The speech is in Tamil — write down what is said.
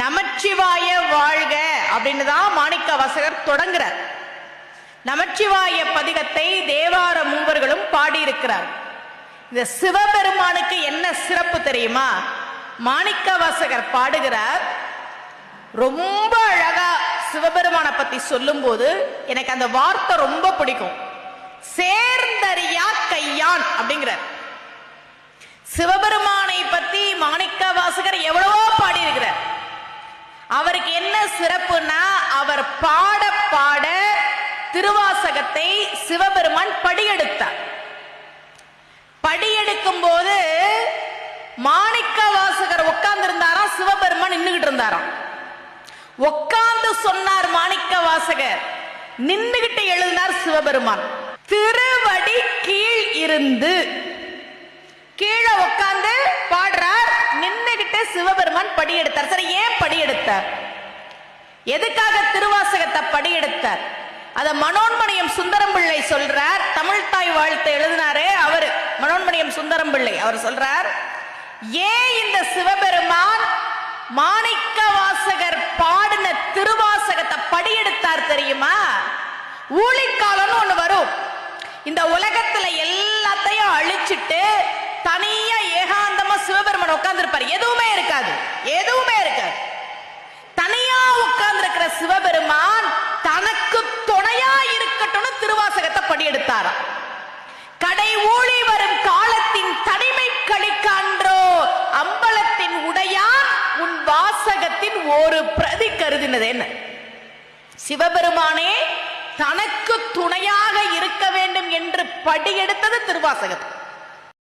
நமச்சிவாய வாழ்க அப்படின்னு தான் மாணிக்க வாசகர் தொடங்குறார். நமச்சிவாய பதிகத்தை தேவார மூவர்களும் பாடியிருக்கிறார். இந்த சிவபெருமானுக்கு என்ன சிறப்பு தெரியுமா? மாணிக்க வாசகர் பாடுகிறார். ரொம்ப அழகா சிவபெருமான பத்தி சொல்லும் போது எனக்கு அந்த வார்த்தை ரொம்ப பிடிக்கும். சேர்ந்தறியா கையான் அப்படிங்கிறார். சிவபெருமானை பத்தி மாணிக்க வாசகர் எவ்வளவோ பாடியிருக்கிறார். அவருக்கு என்ன சிறப்புன்னா, அவர் பாட பாட திருவாசகத்தை சிவபெருமான் படியெடுத்தார். படியெடுக்கும் போது மாணிக்க வாசகர் உட்கார்ந்து இருந்தாராம், சிவபெருமான் நின்னுகிட்டு இருந்தாராம். உட்கார்ந்து சொன்னார் மாணிக்க வாசகர், நின்னுகிட்டு எழுதினார் சிவபெருமான். திருவடி கீழ் இருந்து, கீழே உட்கார்ந்து பாடுறார், நின்னுகிட்டு சிவபெருமான் படி எடுத்தார். சரி, ஏன் படி எடுத்தார்? எதுக்காக திருவாசகத்தை படி எடுத்தார்? அத மனோன்மணியம் சுந்தரம் பிள்ளை சொல்றார். தமிழ்தாய் வாழ்த்து எழுதினாரே அவரு, மனோன்மணியம் சுந்தரம் பிள்ளை. அவர் சொல்றார், ஏன் இந்த சிவபெருமான் மாணிக்க வாசகர் பாடின திருவாசகத்தை படி எடுத்தார் தெரியுமா? ஊழிக்காலம்னு ஒண்ணு வரும். இந்த உலகத்துல எல்லாத்தையும் அழிச்சிட்டு தனியா ஏகாந்தமா சிவபெருமான் உட்கார்ந்து இருப்பாரு. எதுவுமே இருக்காது, எதுவுமே இருக்காது. தனியா உட்கார்ந்து இருக்கிற சிவபெருமான் தனக்கு துணையா இருக்கட்டும்னு திருவாசகத்தை படி எடுத்தாராம். கடை ஊழி வரும் காலத்தின் தனிமை கழிக்கான்றோ அம்பலத்தின் உடையான் உன் வாசகத்தின் ஒரு பிரதி கருதினது என்ன? சிவபெருமானே தனக்கு துணையாக இருக்க வேண்டும் என்று படி எடுத்தது திருவாசகத்தை.